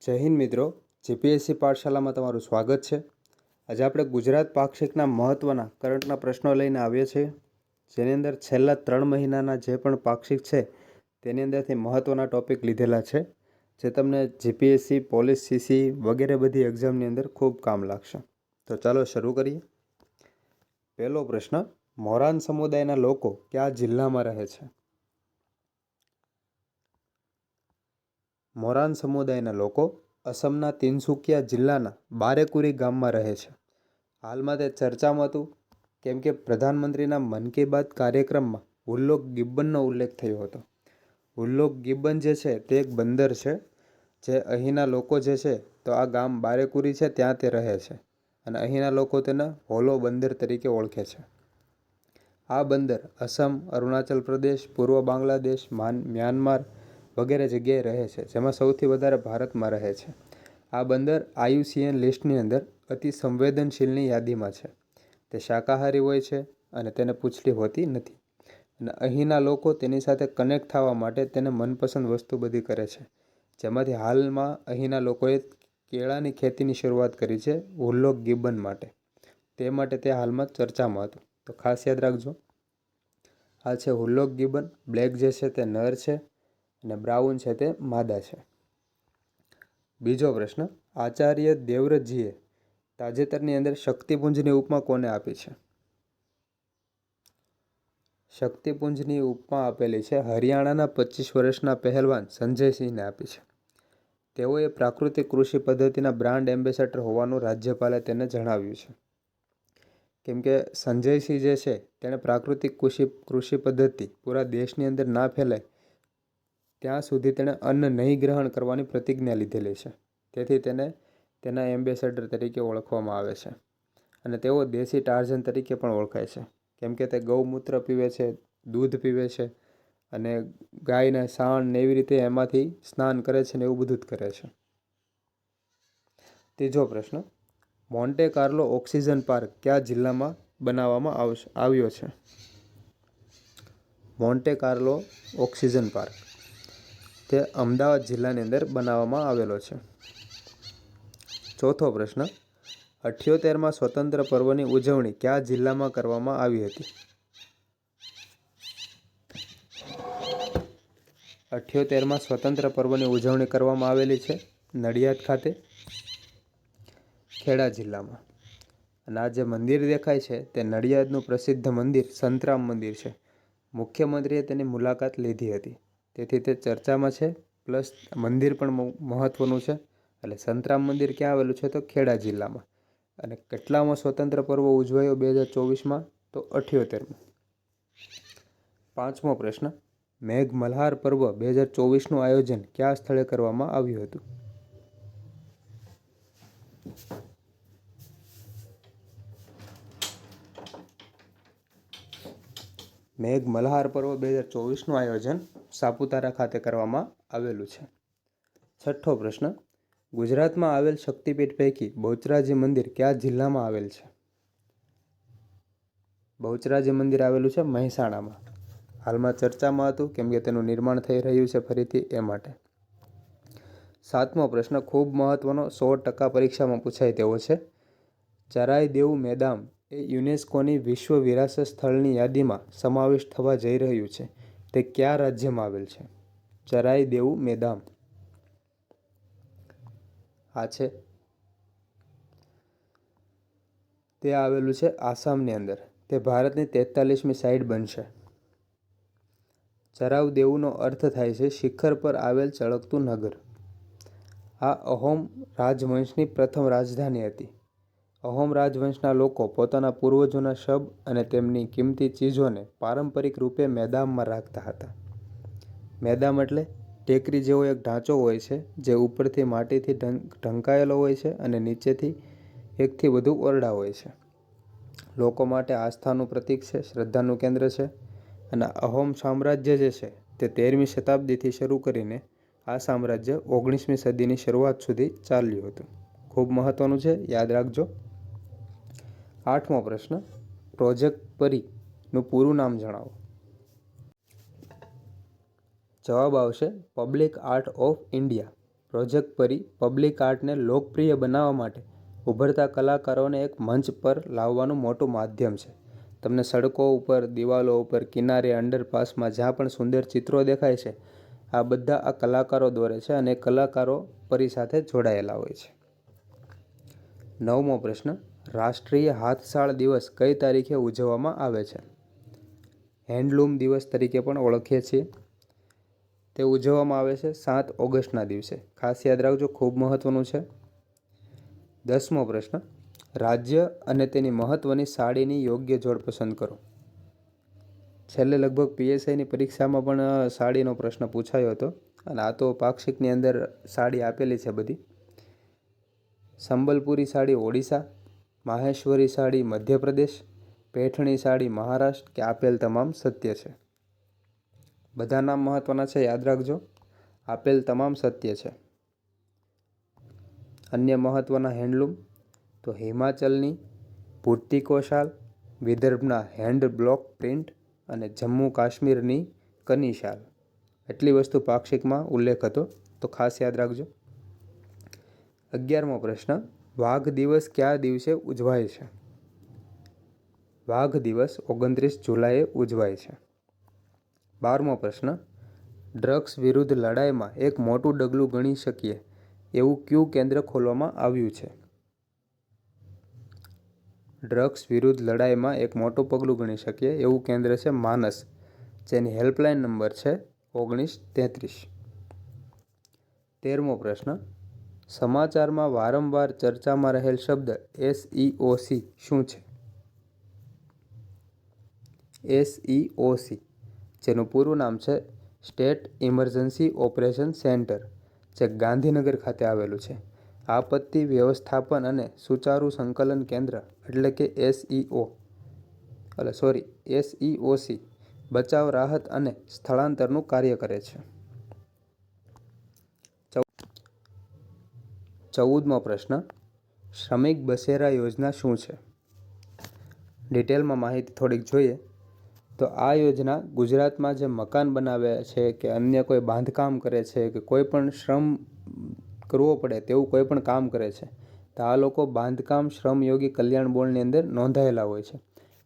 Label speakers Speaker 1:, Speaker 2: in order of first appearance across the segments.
Speaker 1: જય હિન્દ મિત્રો, જીપીએસસી પાઠશાલામાં તમારું સ્વાગત છે. આજે આપણે ગુજરાત પાક્ષિકના મહત્ત્વના કરંટના પ્રશ્નો લઈને આવીએ છીએ, જેની અંદર છેલ્લા 3 મહિનાના જે પણ પાક્ષિક છે તેની અંદરથી મહત્ત્વના ટૉપિક લીધેલા છે, જે તમને જીપીએસસી, પોલીસ, સીસી વગેરે બધી એક્ઝામની અંદર ખૂબ કામ લાગશે. તો ચાલો શરૂ કરીએ. પહેલો પ્રશ્ન, મોરાન સમુદાયના લોકો કયા જિલ્લામાં રહે છે? મોરાન સમુદાયના લોકો અસમના તિનસુકિયા જિલ્લાના બારેકુરી ગામમાં રહે છે. હાલમાં તે ચર્ચામાં હતું કેમ કે પ્રધાનમંત્રીના મન કી બાત કાર્યક્રમમાં હુલ્લોક ગિબ્બનનો ઉલ્લેખ થયો હતો. હુલ્લોક ગિબ્બન જે છે તે એક બંદર છે, જે અહીંના લોકો જે છે તો આ ગામ બારેકુરી છે ત્યાં તે રહે છે, અને અહીંના લોકો તેને હોલો બંદર તરીકે ઓળખે છે. આ બંદર અસમ, અરુણાચલ પ્રદેશ, પૂર્વ બાંગ્લાદેશ, મ્યાનમાર વગેરે જગ્યાએ રહે છે, જેમાં સૌથી વધારે ભારતમાં રહે છે. આ બંદર IUCN લિસ્ટની અંદર અતિ સંવેદનશીલની યાદીમાં છે. તે શાકાહારી હોય છે અને તેને પૂંછડી હોતી નથી, અને અહીંના લોકો તેની સાથે કનેક્ટ થવા માટે તેને મનપસંદ વસ્તુ બધી કરે છે, જેમાંથી હાલમાં અહીંના લોકોએ કેળાની ખેતીની શરૂઆત કરી છે હુલ્લોક ગિબ્બન માટે. તે માટે તે હાલમાં ચર્ચામાં હતું, તો ખાસ યાદ રાખજો. આ છે હુલ્લોક ગિબ્બન. બ્લેક જે છે તે નર છે અને બ્રાઉન છે તે માદા છે. બીજો પ્રશ્ન, આચાર્ય દેવવ્રતજીએ તાજેતરની અંદર શક્તિપુંજની ઉપમા કોને આપી છે? શક્તિપુંજની ઉપમા આપેલી છે હરિયાણાના 25 વર્ષના પહેલવાન સંજયસિંહને આપી છે. તેઓએ પ્રાકૃતિક કૃષિ પદ્ધતિના બ્રાન્ડ એમ્બેસેડર હોવાનું રાજ્યપાલે તેને જણાવ્યું છે. કેમ કે સંજયસિંહ જે છે તેણે પ્રાકૃતિક કૃષિ પદ્ધતિ પૂરા દેશની અંદર ના ફેલાય ત્યાં સુધી તેણે અન્ન નહીં ગ્રહણ કરવાની પ્રતિજ્ઞા લીધેલી છે. તેથી તેને તેના એમ્બેસેડર તરીકે ઓળખવામાં આવે છે, અને તેઓ દેશી ટાર્ઝન તરીકે પણ ઓળખાય છે, કેમ કે તે ગૌમૂત્ર પીવે છે, દૂધ પીવે છે, અને ગાયને સાણ ને એવી રીતે એમાંથી સ્નાન કરે છે ને એવું બધું જ કરે છે. ત્રીજો પ્રશ્ન, મોન્ટે કાર્લો ઓક્સિજન પાર્ક કયા જિલ્લામાં બનાવવામાં આવ્યો છે? મોન્ટે કાર્લો ઓક્સિજન પાર્ક તે અમદાવાદ જિલ્લાની અંદર બનાવવામાં આવેલો છે. ચોથો પ્રશ્ન, 78મા સ્વતંત્ર પર્વની ઉજવણી કયા જિલ્લામાં કરવામાં આવી હતી? 78મા સ્વતંત્ર પર્વની ઉજવણી કરવામાં આવેલી છે નડિયાદ ખાતે, ખેડા જિલ્લામાં. અને આ જે મંદિર દેખાય છે તે નડિયાદનું પ્રસિદ્ધ મંદિર સંતરામ મંદિર છે. મુખ્યમંત્રીએ તેની મુલાકાત લીધી હતી, તેથી તે ચર્ચામાં છે. પ્લસ મંદિર પણ મહત્ત્વનું છે. એટલે સંતરામ મંદિર ક્યાં આવેલું છે? તો ખેડા જિલ્લામાં. અને કેટલામો સ્વતંત્ર પર્વ ઉજવાયો 2024માં? તો 78મો. પાંચમો પ્રશ્ન, મેઘ મલ્હાર પર્વ 2024નું આયોજન કયા સ્થળે કરવામાં આવ્યું હતું? મેઘ મલ્હાર પર્વ 2024નું આયોજન સાપુતારા ખાતે કરવામાં આવેલું છે. છઠ્ઠો પ્રશ્ન, ગુજરાતમાં આવેલ શક્તિપીઠ પૈકી બહુચરાજી મંદિર કયા જિલ્લામાં આવેલ છે? બહુચરાજી મંદિર આવેલું છે મહેસાણામાં. હાલમાં ચર્ચામાં હતું કેમ કે તેનું નિર્માણ થઈ રહ્યું છે ફરીથી, એ માટે. સાતમો પ્રશ્ન ખૂબ મહત્વનો, 100% પરીક્ષામાં પૂછાય તેવો છે. ચરાઈ દેવ મેદામ એ યુનેસ્કોની વિશ્વ વિરાસત સ્થળની યાદીમાં સમાવિષ્ટ થવા જઈ રહ્યું છે. તે કયા રાજ્યમાં આવેલ છે? ચરાઈ દેવ મેદામ. આ છે તે આવેલું છે આસામની અંદર. તે ભારતની 43મી સાઇડ બનશે. ચરાવ દેવનો અર્થ થાય છે શિખર પર આવેલ ચળકતું નગર. આ અહોમ રાજવંશની પ્રથમ રાજધાની હતી. અહોમ રાજવંશના લોકો પોતાના પૂર્વજોના શબ અને તેમની કિંમતી ચીજોને પારંપરિક રૂપે મેદામમાં રાખતા હતા. મેદામ એટલે ટેકરી જેવો એક ઢાંચો હોય છે, જે ઉપરથી માટીથી ઢંકાયેલો હોય છે અને નીચેથી એકથી વધુ ઓરડા હોય છે. લોકો માટે આસ્થાનું પ્રતીક છે, શ્રદ્ધાનું કેન્દ્ર છે. અને અહોમ સામ્રાજ્ય જે છે તે 13મી શતાબ્દીથી શરૂ કરીને આ સામ્રાજ્ય 19મી સદીની શરૂઆત સુધી ચાલ્યું હતું. ખૂબ મહત્વનું છે, યાદ રાખજો. આઠમો પ્રશ્ન, પ્રોજેક્ટ પરીનું પૂરું નામ જણાવો. જવાબ આવશે public art of India. Project પરી પબ્લિક આર્ટને લોકપ્રિય બનાવવા માટે ઉભરતા કલાકારોને એક મંચ પર લાવવાનું મોટું માધ્યમ છે. તમને સડકો ઉપર, દિવાલો ઉપર, કિનારે, અંડરપાસમાં જ્યાં પણ સુંદર ચિત્રો દેખાય છે, આ બધા આ કલાકારો દોરે છે અને કલાકારો પરી સાથે જોડાયેલા હોય છે. 9મો પ્રશ્ન, રાષ્ટ્રીય હાથશાળ દિવસ કઈ તારીખે ઉજવવામાં આવે છે? હેન્ડલૂમ દિવસ તરીકે પણ ઓળખીએ છીએ. તે ઉજવવામાં આવે છે 7 ઓગસ્ટના દિવસે. ખાસ યાદ રાખજો, ખૂબ મહત્વનું છે. 10મો પ્રશ્ન, રાજ્ય અને તેની મહત્વની સાડીની યોગ્ય જોડ પસંદ કરો. છેલ્લે લગભગ PSIની પરીક્ષામાં પણ સાડીનો પ્રશ્ન પૂછાયો હતો અને આ તો પાક્ષિકની અંદર સાડી આપેલી છે બધી. સંબલપુરી સાડી ઓડિશા, માહેશ્વરી સાડી મધ્યપ્રદેશ, પેઠણી સાડી મહારાષ્ટ્ર કે આપેલ તમામ સત્ય છે? બધા નામ મહત્વના છે, યાદ રાખજો. આપેલ તમામ સત્ય છે. અન્ય મહત્વના હેન્ડલૂમ તો હિમાચલની ભૂટ્ટીકો શાલ, વિદર્ભના હેન્ડ બ્લોક પ્રિન્ટ અને જમ્મુ કાશ્મીરની કની શાલ. એટલી વસ્તુ પાક્ષિકમાં ઉલ્લેખ હતો, તો ખાસ યાદ રાખજો. 11મો પ્રશ્ન, વાઘ દિવસ કયા દિવસે ઉજવાય છે? વાઘ દિવસ 29 જુલાઈએ ઉજવાય છે. 12મો પ્રશ્ન, ડ્રગ્સ વિરુદ્ધ લડાઈમાં એક મોટું ડગલું ગણી શકીએ એવું કયું કેન્દ્ર ખોલવામાં આવ્યું છે? ડ્રગ્સ વિરુદ્ધ લડાઈમાં એક મોટું પગલું ગણી શકીએ એવું કેન્દ્ર છે માનસ, જેની હેલ્પલાઇન નંબર છે 1933. 13મો પ્રશ્ન, સમાચારમાં વારંવાર ચર્ચામાં રહેલ શબ્દ SEOC શું છે? SEOC, જેનું પૂરું નામ છે સ્ટેટ ઇમરજન્સી ઓપરેશન સેન્ટર, જે ગાંધીનગર ખાતે આવેલું છે. આપત્તિ વ્યવસ્થાપન અને સુચારુ સંકલન કેન્દ્ર એટલે કે SEOC બચાવ, રાહત અને સ્થળાંતરનું કાર્ય કરે છે. 14મો પ્રશ્ન, શ્રમિક બસેરા યોજના શું છે? ડિટેલમાં માહિતી થોડીક જોઈએ તો આ યોજના ગુજરાતમાં જે મકાન બનાવે છે કે અન્ય કોઈ બાંધકામ કરે છે કે કોઈ પણ શ્રમ કરવો પડે તેવું કોઈ પણ કામ કરે છે, તો આ લોકો બાંધકામ શ્રમયોગી કલ્યાણ બોર્ડની અંદર નોંધાયેલા હોય છે.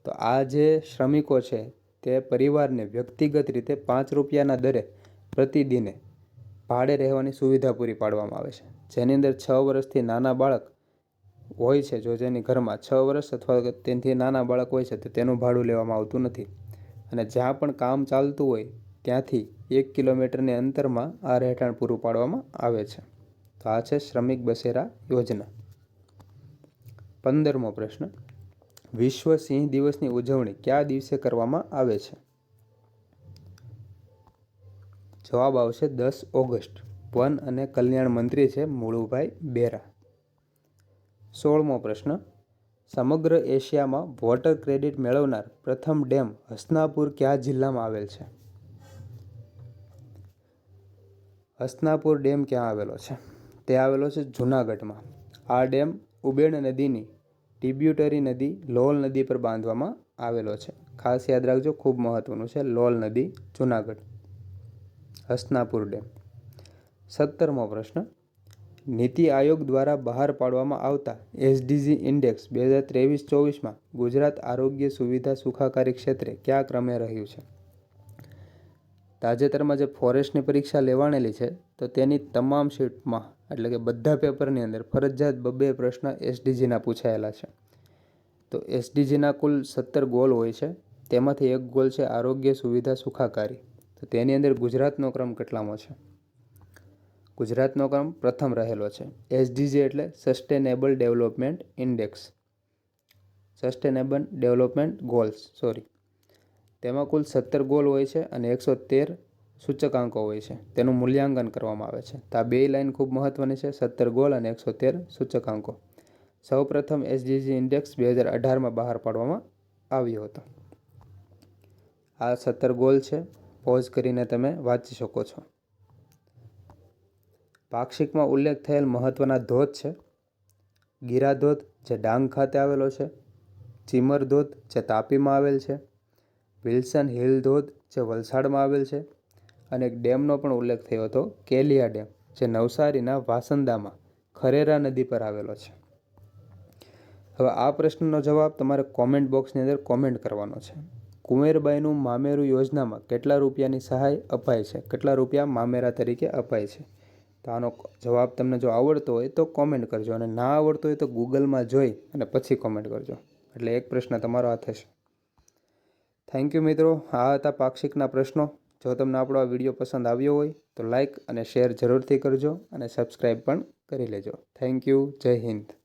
Speaker 1: તો આ જે શ્રમિકો છે તે પરિવારને વ્યક્તિગત રીતે 5 રૂપિયાના દરે પ્રતિદિને ભાડે રહેવાની સુવિધા પૂરી પાડવામાં આવે છે. જેની અંદર 6 વર્ષથી નાના બાળક હોય છે, જો જેની ઘરમાં 6 વર્ષ અથવા તેનાથી નાના બાળક હોય છે તો તેનું ભાડું લેવામાં આવતું નથી. અને જ્યાં પણ કામ ચાલતું હોય ત્યાંથી 1 કિલોમીટરની અંતરમાં આ રહેઠાણ પૂરું પાડવામાં આવે છે. તો આ છે શ્રમિક બસેરા યોજના. 15મો પ્રશ્ન, વિશ્વ સિંહ દિવસની ઉજવણી કયા દિવસે કરવામાં આવે છે? જવાબ આવશે 10 ઓગસ્ટ. વન અને કલ્યાણ મંત્રી છે મુળુભાઈ બેરા. 16મો પ્રશ્ન, સમગ્ર એશિયામાં વોટર ક્રેડિટ મેળવનાર પ્રથમ ડેમ હસનાપુર કયા જિલ્લામાં આવેલ છે? હસનાપુર ડેમ ક્યાં આવેલો છે? તે આવેલો છે જૂનાગઢમાં. આ ડેમ ઉબેણ નદીની ટ્રિબ્યુટરી નદી લોલ નદી પર બાંધવામાં આવેલો છે. ખાસ યાદ રાખજો, ખૂબ મહત્વનું છે. લોલ નદી, જૂનાગઢ. હસનાપુર ડેમ. 17મો પ્રશ્ન, નીતિ આયોગ દ્વારા બહાર પાડવામાં આવતા SDG ઇન્ડેક્સ 2023-24માં ગુજરાત આરોગ્ય સુવિધા સુખાકારી ક્ષેત્રે કયા ક્રમે રહ્યું છે? તાજેતરમાં જે ફોરેસ્ટની પરીક્ષા લેવાણેલી છે તો તેની તમામ શીટમાં એટલે કે બધા પેપરની અંદર ફરજિયાત 2 પ્રશ્ન SDGના પૂછાયેલા છે. તો SDGના કુલ 17 ગોલ હોય છે, તેમાંથી એક ગોલ છે આરોગ્ય સુવિધા સુખાકારી. તો તેની અંદર ગુજરાતનો ક્રમ કેટલામો છે? ગુજરાતનો ક્રમ પ્રથમ રહેલો છે. SDG એટલે sustainable development index, sustainable development goals, તેમાં કુલ 17 ગોલ હોય છે અને 113 સૂચકાંકો હોય છે. તેનું મૂલ્યાંકન કરવામાં આવે છે. તો આ 2 લાઈન ખૂબ મહત્વની છે, 17 ગોલ અને 113 સૂચકાંકો. સૌપ્રથમ SDG ઇન્ડેક્સ 2018માં બહાર પાડવામાં આવ્યો હતો. આ 17 ગોલ છે, પોઝ કરીને તમે વાંચી શકો છો. પાક્ષિકમાં ઉલ્લેખ થયેલ મહત્વના ધોધ છે ગીરા ધોધ, જે ડાંગ ખાતે આવેલો છે, ચીમર ધોધ, જે તાપીમાં આવેલ છે, વિલ્સન હિલ ધોધ, જે વલસાડમાં આવેલ છે, અને એક ડેમનો પણ ઉલ્લેખ થયો હતો કેલિયા ડેમ, જે નવસારીના વાસંદામાં ખરેરા નદી પર આવેલો છે? હવે આ પ્રશ્નનો જવાબ તમારે કોમેન્ટ બોક્સની અંદર કોમેન્ટ કરવાનો છે. કુંવરબાઈનું મામેરું યોજનામાં કેટલા રૂપિયાની સહાય અપાય છે? કેટલા રૂપિયા મામેરા તરીકે અપાય છે? તો આનો જવાબ તમને જો આવડતો હોય તો કોમેન્ટ કરજો, અને ના આવડતો હોય તો ગૂગલમાં જોઈ અને પછી કોમેન્ટ કરજો. એટલે એક પ્રશ્ન તમારો આ થશે. થેન્ક યુ મિત્રો. આ હતા પાક્ષિકના પ્રશ્નો. જો તમને આપણો આ વિડીયો પસંદ આવ્યો હોય તો લાઈક અને શેર જરૂરથી કરજો, અને સબસ્ક્રાઈબ પણ કરી લેજો. Thank you. જય હિન્દ.